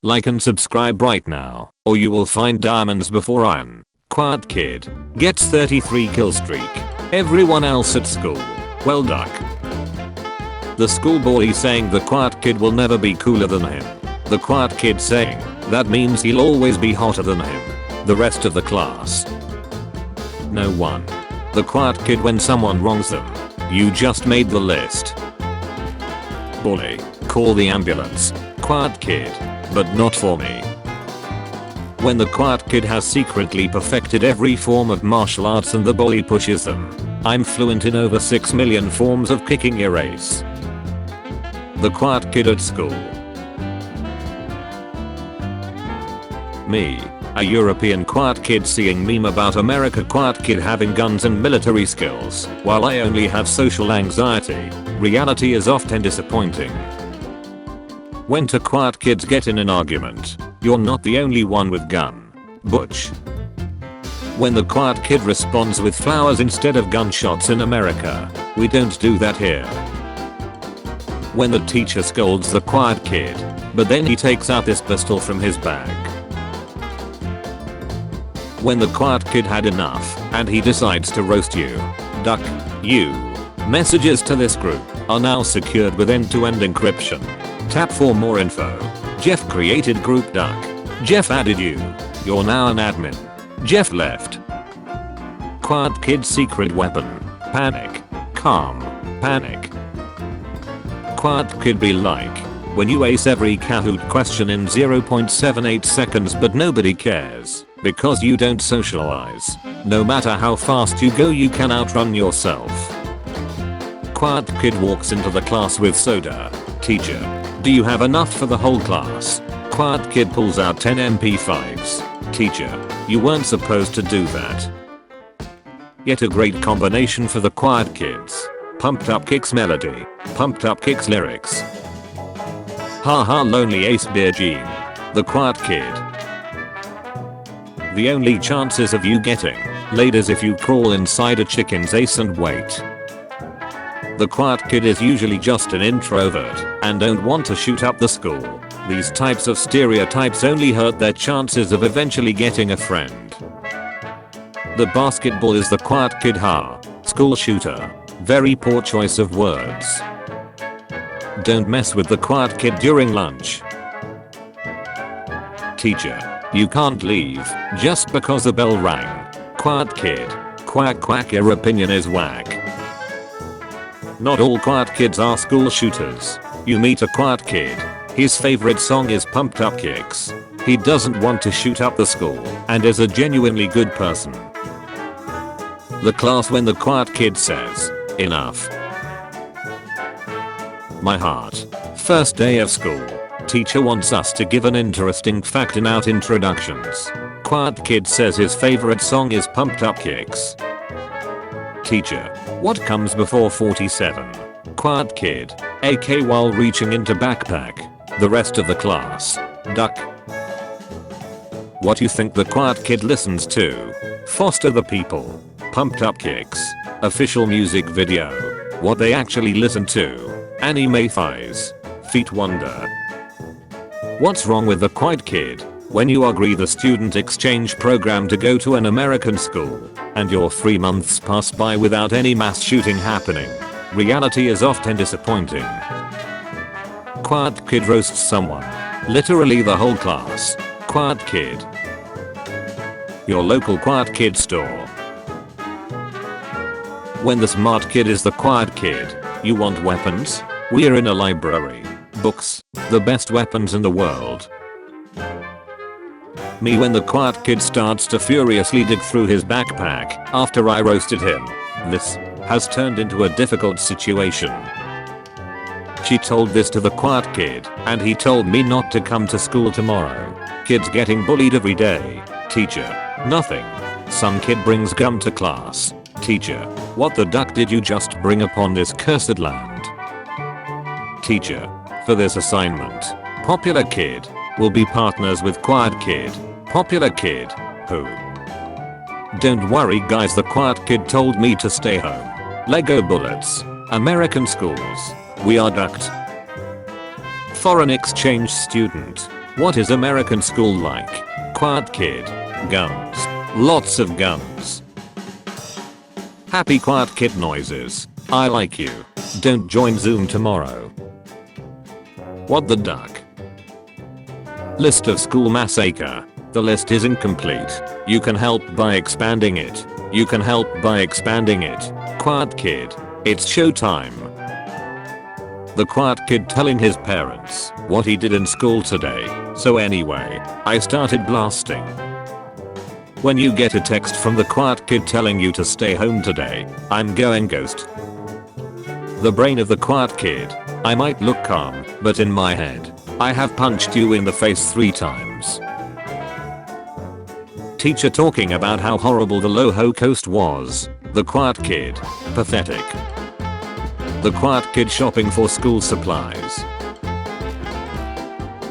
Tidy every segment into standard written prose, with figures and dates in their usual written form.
Like and subscribe right now, or you will find diamonds before iron. Quiet kid gets 33 kill streak. Everyone else at school, well duck. The school bully saying the quiet kid will never be cooler than him. The quiet kid saying that means he'll always be hotter than him. The rest of the class. No one. The quiet kid when someone wrongs them. You just made the list. Bully, call the ambulance. Quiet kid, but not for me. When the quiet kid has secretly perfected every form of martial arts and the bully pushes them. I'm fluent in over 6 million forms of kicking your ace. The quiet kid at school. Me, a European quiet kid seeing meme about America quiet kid having guns and military skills, while I only have social anxiety. Reality is often disappointing. When two quiet kids get in an argument, you're not the only one with gun. Butch. When the quiet kid responds with flowers instead of gunshots in America, we don't do that here. When the teacher scolds the quiet kid, but then he takes out this pistol from his bag. When the quiet kid had enough, and he decides to roast you. Duck. You. Messages to this group are now secured with end-to-end encryption. Tap for more info. Jeff created group duck. Jeff added you. You're now an admin. Jeff left. Quiet kid secret weapon. Panic. Calm. Panic. Quiet kid be like when you ace every Kahoot question in 0.78 seconds but nobody cares because you don't socialize. No matter how fast you go you can outrun yourself. Quiet kid walks into the class with soda. Teacher, do you have enough for the whole class? Quiet kid pulls out 10 MP5s. Teacher, you weren't supposed to do that. Yet a great combination for the quiet kids. Pumped up kicks melody, pumped up kicks lyrics. Haha lonely ace beer gene. The quiet kid. The only chances of you getting laid is if you crawl inside a chicken's ace and wait. The quiet kid is usually just an introvert and don't want to shoot up the school. These types of stereotypes only hurt their chances of eventually getting a friend. The basketball is the quiet kid school shooter. Very poor choice of words. Don't mess with the quiet kid during lunch. Teacher, you can't leave just because the bell rang. Quiet kid. Quack quack your opinion is whack. Not all quiet kids are school shooters. You meet a quiet kid. His favorite song is Pumped Up Kicks. He doesn't want to shoot up the school and is a genuinely good person. The class when the quiet kid says, enough. My heart. First day of school. Teacher wants us to give an interesting fact in our introductions. Quiet kid says his favorite song is Pumped Up Kicks. Teacher, what comes before 47? Quiet kid. AK while reaching into backpack. The rest of the class. Duck. What you think the quiet kid listens to? Foster the People. Pumped Up Kicks. Official music video. What they actually listen to. Anime thighs. Feet wonder. What's wrong with the quiet kid? When you agree the student exchange program to go to an American school, and your 3 months pass by without any mass shooting happening. Reality is often disappointing. Quiet kid roasts someone. Literally the whole class. Quiet kid. Your local quiet kid store. When the smart kid is the quiet kid, you want weapons? We're in a library. Books. The best weapons in the world. Me when the quiet kid starts to furiously dig through his backpack after I roasted him. This has turned into a difficult situation. She told this to the quiet kid and he told me not to come to school tomorrow. Kids getting bullied every day. Teacher, nothing. Some kid brings gum to class. Teacher, what the duck did you just bring upon this cursed land? Teacher, for this assignment, popular kid will be partners with quiet kid. Popular kid, who? Don't worry guys, the quiet kid told me to stay home. Lego bullets. American schools. We are ducked. Foreign exchange student. What is American school like? Quiet kid. Guns. Lots of guns. Happy quiet kid noises. I like you. Don't join Zoom tomorrow. What the duck? List of school massacre. The list is incomplete. You can help by expanding it. You can help by expanding it. Quiet kid. It's showtime. The quiet kid telling his parents what he did in school today. So anyway, I started blasting. When you get a text from the quiet kid telling you to stay home today, I'm going ghost. The brain of the quiet kid. I might look calm, but in my head, I have punched you in the face 3 times. Teacher talking about how horrible the Loho Coast was. The quiet kid. Pathetic. The quiet kid shopping for school supplies.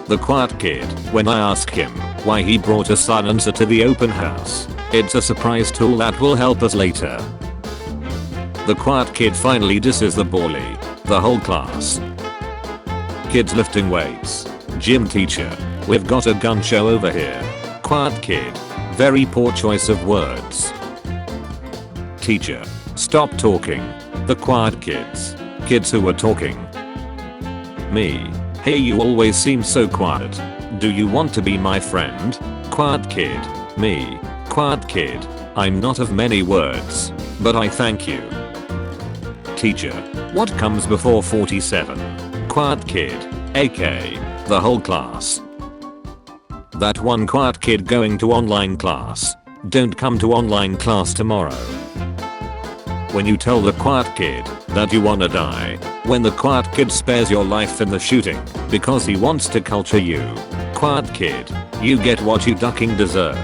The quiet kid when I ask him why he brought a silencer to the open house. It's a surprise tool that will help us later. The quiet kid finally disses the bully. The whole class. Kids lifting weights. Gym teacher. We've got a gun show over here. Quiet kid. Very poor choice of words. Teacher. Stop talking. The quiet kids. Kids who were talking. Me. Hey, you always seem so quiet. Do you want to be my friend? Quiet kid. Me. Quiet kid. I'm not of many words, but I thank you. Teacher. What comes before 47? Quiet kid. AK. The whole class. That one quiet kid going to online class. Don't come to online class tomorrow. When you tell the quiet kid that you wanna die. When the quiet kid spares your life in the shooting because he wants to culture you. Quiet kid. You get what you ducking deserve.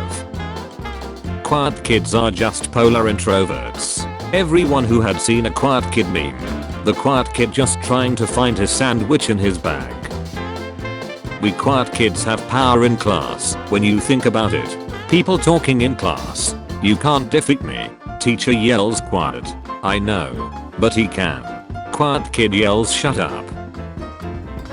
Quiet kids are just polar introverts. Everyone who had seen a quiet kid meme. The quiet kid just trying to find his sandwich in his bag. We quiet kids have power in class when you think about it. People talking in class. You can't defeat me. Teacher yells quiet. I know. But he can. Quiet kid yells shut up.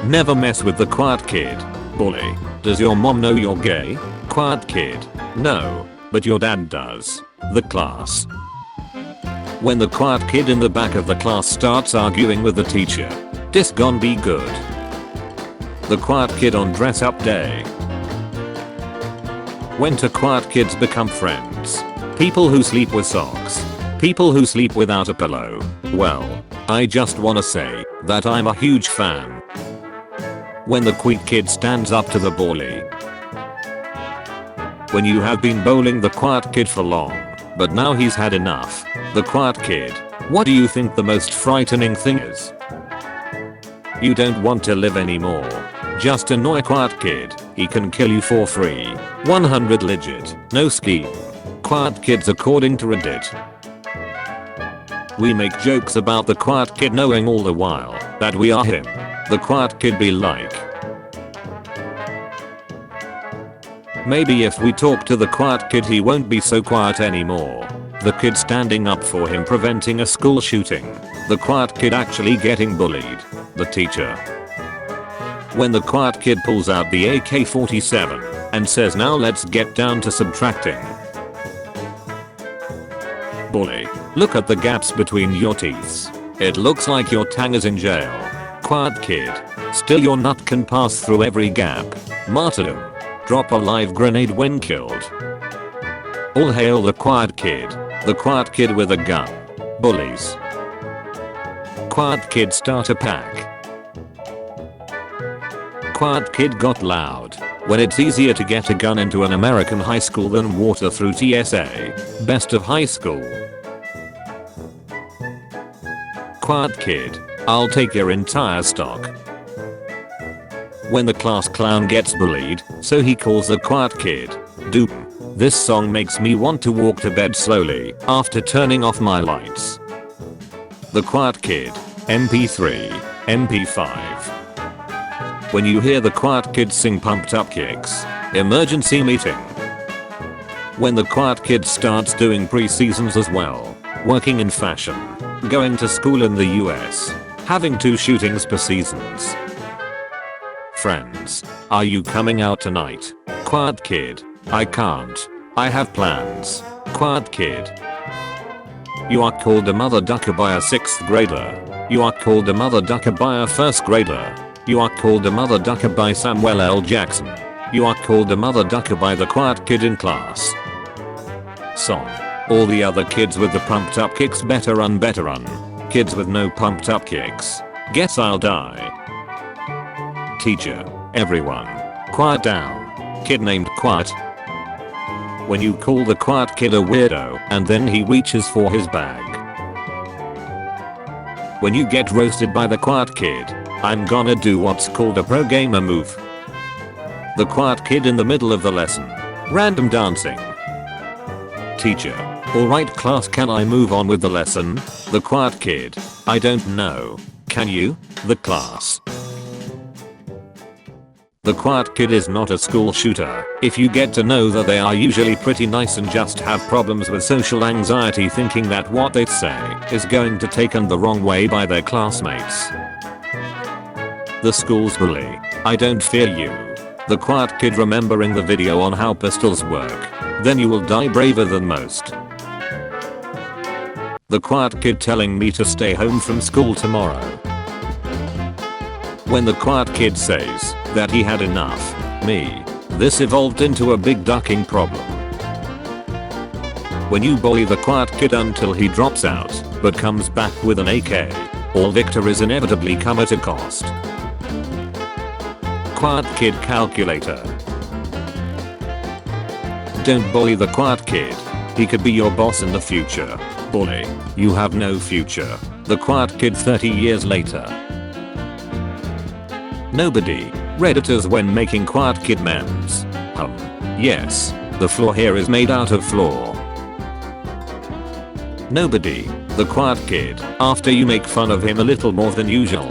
Never mess with the quiet kid. Bully. Does your mom know you're gay? Quiet kid. No. But your dad does. The class. When the quiet kid in the back of the class starts arguing with the teacher. This gon' be good. The quiet kid on dress up day. When do quiet kids become friends? People who sleep with socks. People who sleep without a pillow. Well, I just wanna say that I'm a huge fan. When the quiet kid stands up to the bully. When you have been bowling the quiet kid for long, but now he's had enough. The quiet kid. What do you think the most frightening thing is? You don't want to live anymore. Just annoy quiet kid. He can kill you for free. 100 legit. No scheme. Quiet kids according to Reddit. We make jokes about the quiet kid knowing all the while that we are him. The quiet kid be like. Maybe if we talk to the quiet kid he won't be so quiet anymore. The kid standing up for him preventing a school shooting. The quiet kid actually getting bullied. The teacher. When the quiet kid pulls out the AK-47 and says now let's get down to subtracting. Bully. Look at the gaps between your teeth. It looks like your tang is in jail. Quiet kid. Still your nut can pass through every gap. Martyrdom. Drop a live grenade when killed. All hail the quiet kid. The quiet kid with a gun. Bullies. Quiet kid start a pack. Quiet kid got loud. When it's easier to get a gun into an American high school than water through TSA. Best of high school. Quiet kid. I'll take your entire stock. When the class clown gets bullied, so he calls the quiet kid. Dude. This song makes me want to walk to bed slowly after turning off my lights. The quiet kid. MP3. MP5. When you hear the quiet kid sing pumped up kicks. Emergency meeting. When the quiet kid starts doing pre-seasons as well. Working in fashion. Going to school in the US. Having 2 shootings per seasons. Friends, are you coming out tonight? Quiet kid. I can't. I have plans. Quiet kid. You are called a mother ducker by a 6th grader. You are called a mother ducker by a 1st grader. You are called a mother ducker by Samuel L. Jackson. You are called a mother ducker by the quiet kid in class. Song. All the other kids with the pumped up kicks better run better run. Kids with no pumped up kicks. Guess I'll die. Teacher. Everyone. Quiet down. Kid named Quiet. When you call the quiet kid a weirdo and then he reaches for his bag. When you get roasted by the quiet kid, I'm gonna do what's called a pro gamer move. The quiet kid in the middle of the lesson. Random dancing. Teacher. Alright class, can I move on with the lesson? The quiet kid. I don't know. Can you? The class. The quiet kid is not a school shooter. If you get to know that they are usually pretty nice and just have problems with social anxiety, thinking that what they say is going to taken the wrong way by their classmates. The school's bully. I don't fear you. The quiet kid remembering the video on how pistols work. Then you will die braver than most. The quiet kid telling me to stay home from school tomorrow. When the quiet kid says that he had enough, me. This evolved into a big ducking problem. When you bully the quiet kid until he drops out, but comes back with an AK, all victories inevitably come at a cost. Quiet kid calculator. Don't bully the quiet kid. He could be your boss in the future. Bully. You have no future. The quiet kid 30 years later. Nobody. Redditors when making quiet kid memes. Yes. The floor here is made out of floor. Nobody. The quiet kid. After you make fun of him a little more than usual.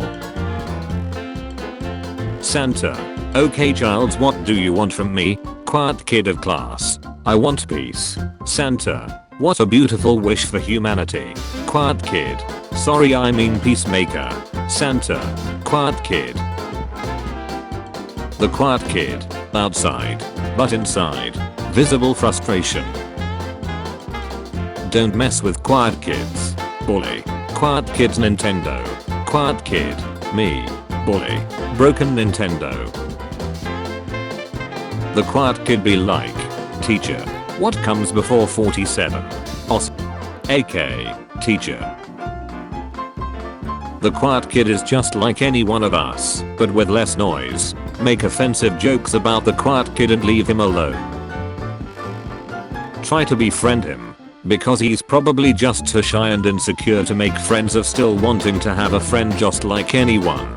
Santa. Okay childs, what do you want from me? Quiet kid of class. I want peace. Santa. What a beautiful wish for humanity. Quiet kid. Sorry, I mean peacemaker. Santa. Quiet kid. The quiet kid. Outside. But inside. Visible frustration. Don't mess with quiet kids. Bully. Quiet kids Nintendo. Quiet kid. Me. Bully. Broken Nintendo. The quiet kid be like. Teacher. What comes before 47? Os. AK. Teacher. The quiet kid is just like any one of us, but with less noise. Make offensive jokes about the quiet kid and leave him alone. Try to befriend him, because he's probably just too shy and insecure to make friends of still wanting to have a friend just like anyone.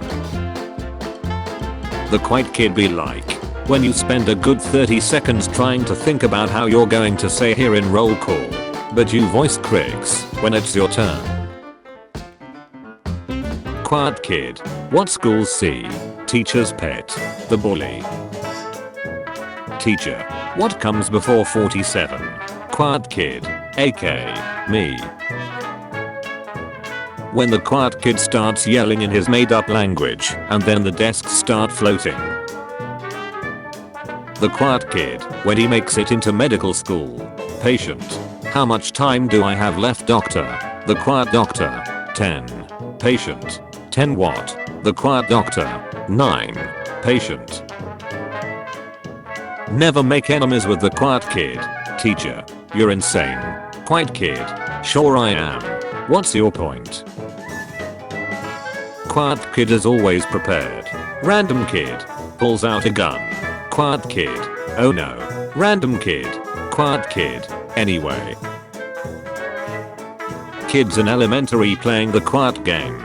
The quiet kid be like. When you spend a good 30 seconds trying to think about how you're going to say here in roll call, but you voice critics when it's your turn. Quiet kid. What schools see? Teacher's pet. The bully. Teacher. What comes before 47? Quiet kid. AK. Me. When the quiet kid starts yelling in his made up language and then the desks start floating. The quiet kid. When he makes it into medical school. Patient. How much time do I have left, doctor? The quiet doctor. 10. Patient. 10 what? The quiet doctor. 9. Patient. Never make enemies with the quiet kid. Teacher. You're insane. Quiet kid. Sure I am. What's your point? Quiet kid is always prepared. Random kid. Pulls out a gun. Quiet kid. Oh no. Random kid. Quiet kid. Anyway. Kids in elementary playing the quiet game.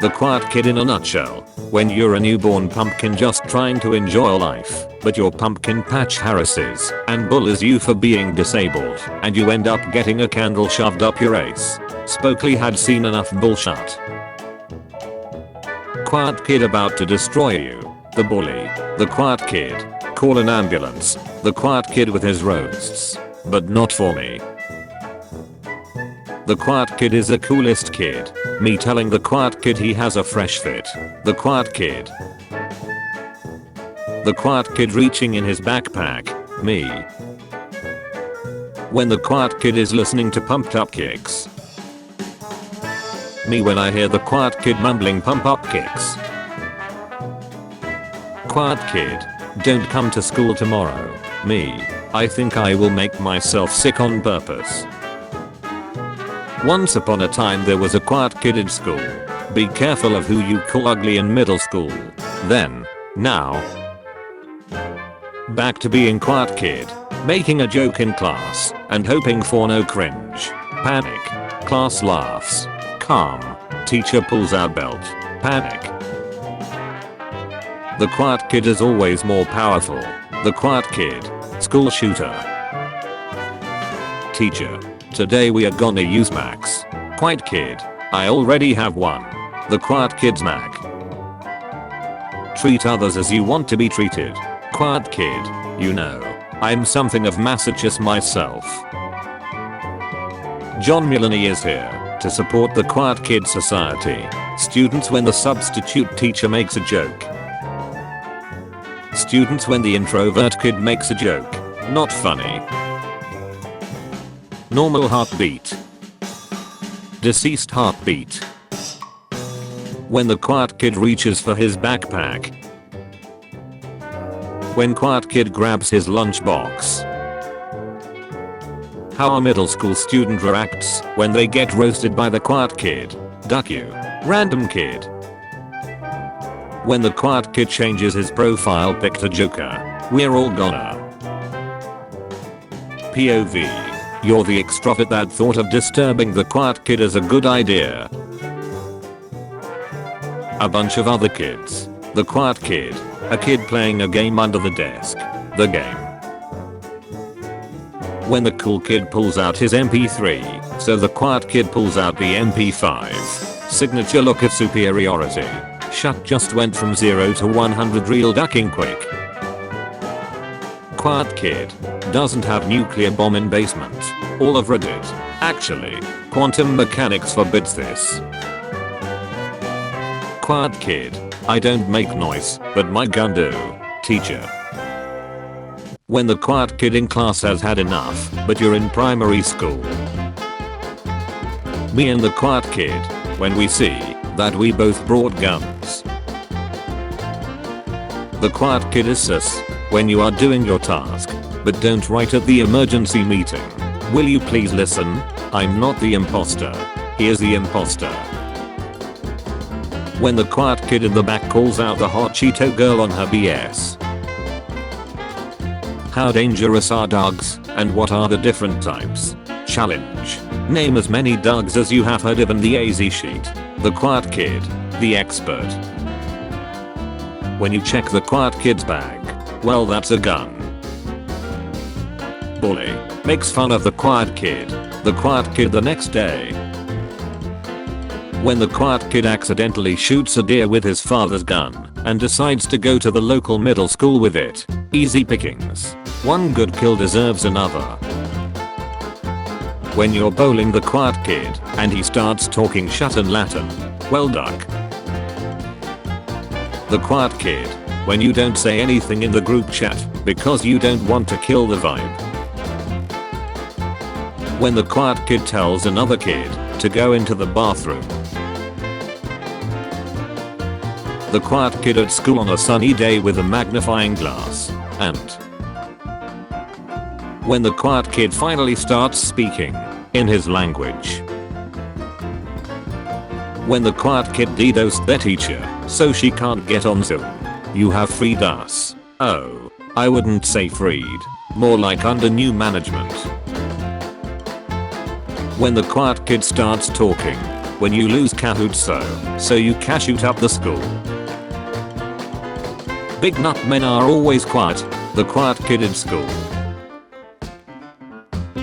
The quiet kid in a nutshell. When you're a newborn pumpkin just trying to enjoy life, but your pumpkin patch harasses and bullies you for being disabled, and you end up getting a candle shoved up your ace. Spokely had seen enough bullshit. Quiet kid about to destroy you. The bully. The quiet kid. Call an ambulance. The quiet kid with his roasts. But not for me. The quiet kid is the coolest kid. Me telling the quiet kid he has a fresh fit. The quiet kid. The quiet kid reaching in his backpack. Me. When the quiet kid is listening to Pumped Up Kicks. Me when I hear the quiet kid mumbling Pump Up Kicks. Quiet kid. Don't come to school tomorrow. Me. I think I will make myself sick on purpose. Once upon a time there was a quiet kid in school. Be careful of who you call ugly in middle school. Then. Now. Back to being quiet kid. Making a joke in class and hoping for no cringe. Panic. Class laughs. Calm. Teacher pulls out belt. Panic. The quiet kid is always more powerful. The quiet kid. School shooter. Teacher. Today we are gonna use Max. Quiet kid. I already have one. The quiet kid's Mac. Treat others as you want to be treated. Quiet kid. You know. I'm something of Massachusetts myself. John Mulaney is here to support the quiet kid society. Students when the substitute teacher makes a joke. Students when the introvert kid makes a joke. Not funny. Normal heartbeat. Deceased heartbeat. When the quiet kid reaches for his backpack. When quiet kid grabs his lunchbox. How a middle school student reacts when they get roasted by the quiet kid. Duck you. Random kid. When the quiet kid changes his profile pic to Joker. We're all gonna. POV. You're the extrovert that thought of disturbing the quiet kid as a good idea. A bunch of other kids. The quiet kid. A kid playing a game under the desk. The game. When the cool kid pulls out his MP3, so the quiet kid pulls out the MP5. Signature look of superiority. Shut just went from 0 to 100 real ducking quick. Quiet kid. Doesn't have nuclear bomb in basement. All of Reddit. Actually, quantum mechanics forbids this. Quiet kid. I don't make noise, but my gun do. Teacher. When the quiet kid in class has had enough, but you're in primary school. Me and the quiet kid. When we see that we both brought guns. The quiet kid is sus. When you are doing your task, but don't write at the emergency meeting. Will you please listen? I'm not the imposter. He is the imposter. When the quiet kid in the back calls out the hot Cheeto girl on her BS. How dangerous are dogs, and what are the different types? Challenge. Name as many dogs as you have heard of in the AZ sheet. The quiet kid. The expert. When you check the quiet kid's bag. Well, that's a gun. Bully. Makes fun of the quiet kid. The quiet kid the next day. When the quiet kid accidentally shoots a deer with his father's gun and decides to go to the local middle school with it. Easy pickings. One good kill deserves another. When you're bowling the quiet kid and he starts talking shut and Latin. Well, duck. The quiet kid. When you don't say anything in the group chat because you don't want to kill the vibe. When the quiet kid tells another kid to go into the bathroom. The quiet kid at school on a sunny day with a magnifying glass. And when the quiet kid finally starts speaking in his language. When the quiet kid DDoSed their teacher so she can't get on Zoom. You have freed us. Oh, I wouldn't say freed. More like under new management. When the quiet kid starts talking. When you lose Kahoot so you cashoot up the school. Big nut men are always quiet. The quiet kid in school.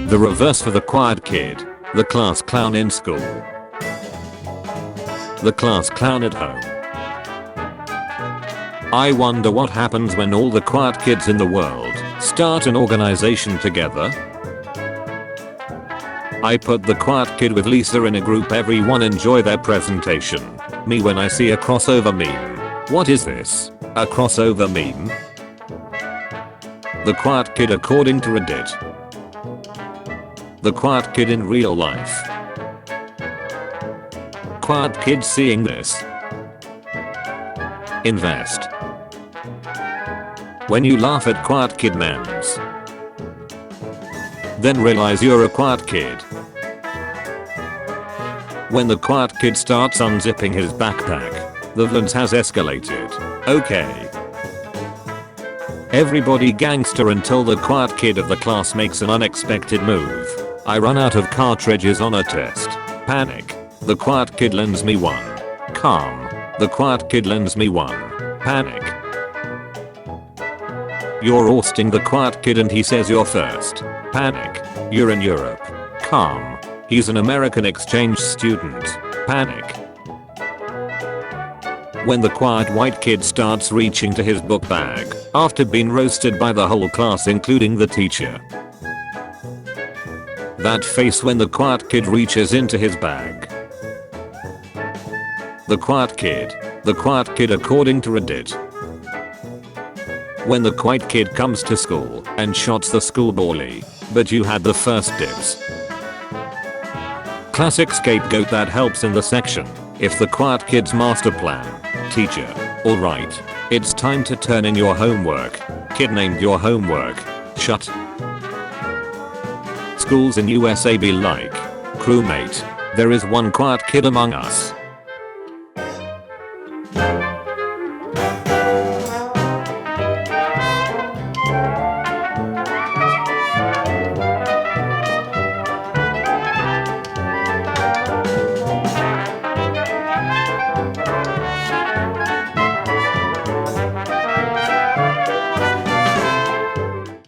The reverse for the quiet kid. The class clown in school. The class clown at home. I wonder what happens when all the quiet kids in the world start an organization together. I put the quiet kid with Lisa in a group. Everyone enjoy their presentation. Me when I see a crossover meme. What is this? A crossover meme? The quiet kid according to Reddit. The quiet kid in real life. Quiet kid seeing this. Invest. When you laugh at quiet kid memes, then realize you're a quiet kid. When the quiet kid starts unzipping his backpack, the violence has escalated. Okay. Everybody gangster until the quiet kid of the class makes an unexpected move. I run out of cartridges on a test. Panic. The quiet kid lends me one. Calm. The quiet kid lends me one. Panic. You're ousting the quiet kid and he says you're first. Panic. You're in Europe. Calm. He's an American exchange student. Panic. When the quiet white kid starts reaching to his book bag after being roasted by the whole class including the teacher. That face when the quiet kid reaches into his bag. The quiet kid. The quiet kid according to Reddit. When the quiet kid comes to school and shots the school bully, but you had the first dibs. Classic scapegoat that helps in the section. If the quiet kid's master plan. Teacher. Alright. It's time to turn in your homework. Kid named your homework. Shut. Schools in USA be like. Crewmate. There is one quiet kid among us.